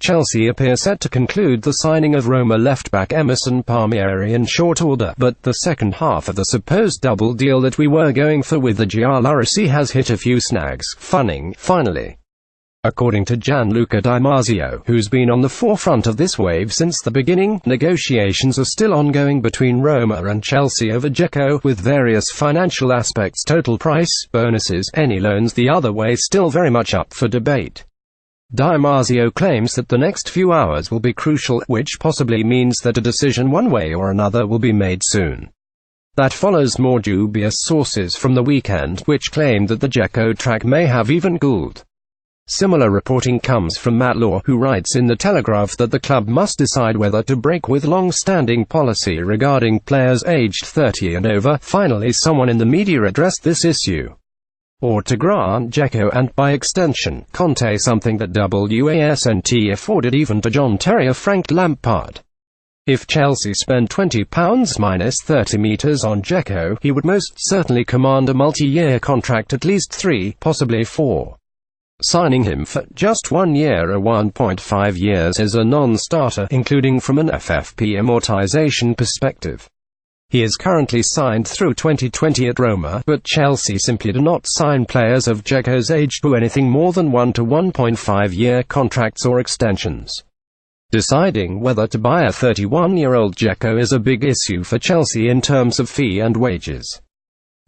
Chelsea appear set to conclude the signing of Roma left-back Emerson Palmieri in short order, but the second half of the supposed double deal that we were going for with the Giallorossi has hit a few snags, finally. According to Gianluca Di Marzio, who's been on the forefront of this wave since the beginning, negotiations are still ongoing between Roma and Chelsea over Dzeko, with various financial aspects, total price, bonuses, any loans the other way still very much up for debate. Di Marzio claims that the next few hours will be crucial, which possibly means that a decision one way or another will be made soon. That follows more dubious sources from the weekend, which claimed that the Dzeko track may have even cooled. Similar reporting comes from Matt Law, who writes in The Telegraph that the club must decide whether to break with long-standing policy regarding players aged 30 and over. Finally, someone in the media addressed this issue. Or to grant Dzeko, and by extension, Conte, something that wasn't afforded even to John Terry or Frank Lampard. If Chelsea spend £20 minus 30 metres on Dzeko, he would most certainly command a multi-year contract, at least 3, possibly 4. Signing him for just 1 year or 1.5 years is a non-starter, including from an FFP amortization perspective. He is currently signed through 2020 at Roma, but Chelsea simply do not sign players of Dzeko's age to anything more than 1 to 1.5-year contracts or extensions. Deciding whether to buy a 31-year-old Dzeko is a big issue for Chelsea in terms of fee and wages.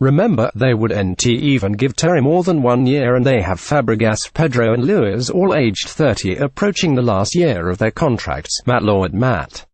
Remember, they wouldn't even give Terry more than 1 year, and they have Fabregas, Pedro and Luis all aged 30, approaching the last year of their contracts. Matt Law at Matt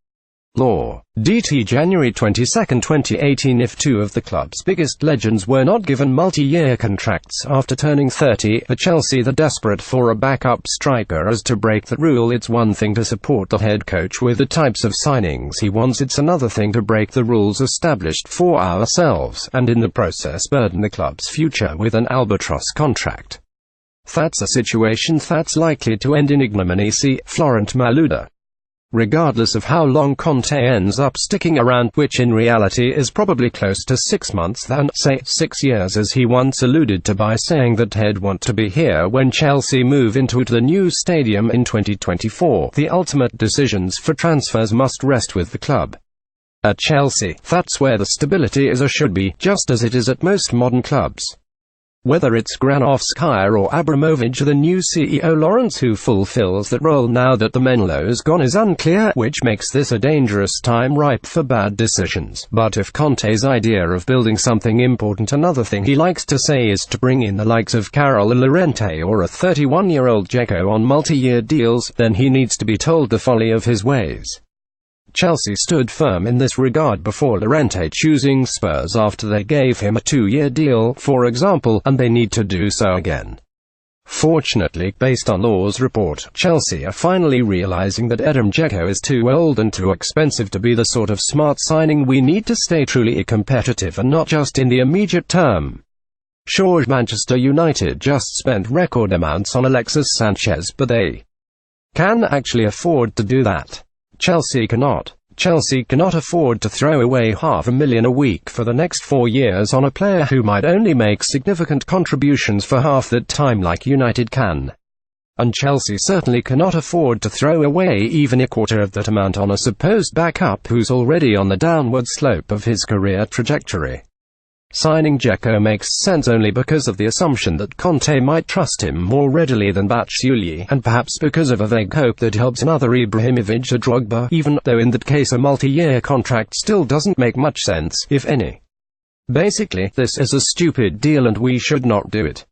Law. DT January 22, 2018. If two of the club's biggest legends were not given multi-year contracts after turning 30, for Chelsea, the desperate for a backup striker as to break the rule, it's one thing to support the head coach with the types of signings he wants, it's another thing to break the rules established for ourselves, and in the process burden the club's future with an albatross contract. That's a situation that's likely to end in ignominy. See Florent Malouda. Regardless of how long Conte ends up sticking around, which in reality is probably close to 6 months than, say, 6 years, as he once alluded to by saying that he'd want to be here when Chelsea move into the new stadium in 2024, the ultimate decisions for transfers must rest with the club. At Chelsea, that's where the stability is or should be, just as it is at most modern clubs. Whether it's Granovskaya or Abramovich, the new CEO Lawrence, who fulfills that role now that the Menlo's gone, is unclear, which makes this a dangerous time ripe for bad decisions. But if Conte's idea of building something important, another thing he likes to say is to bring in the likes of Carol Llorente or a 31-year-old Dzeko on multi-year deals, then he needs to be told the folly of his ways. Chelsea stood firm in this regard before Llorente choosing Spurs after they gave him a 2-year deal, for example, and they need to do so again. Fortunately, based on Law's report, Chelsea are finally realizing that Edin Dzeko is too old and too expensive to be the sort of smart signing we need to stay truly competitive, and not just in the immediate term. Sure, Manchester United just spent record amounts on Alexis Sanchez, but they can actually afford to do that. Chelsea cannot. Chelsea cannot afford to throw away $500,000 a week for the next 4 years on a player who might only make significant contributions for half that time like United can. And Chelsea certainly cannot afford to throw away even a quarter of that amount on a supposed backup who's already on the downward slope of his career trajectory. Signing Dzeko makes sense only because of the assumption that Conte might trust him more readily than Batshuayi, and perhaps because of a vague hope that helps another Ibrahimovic or Drogba, even though in that case a multi-year contract still doesn't make much sense, if any. Basically, this is a stupid deal and we should not do it.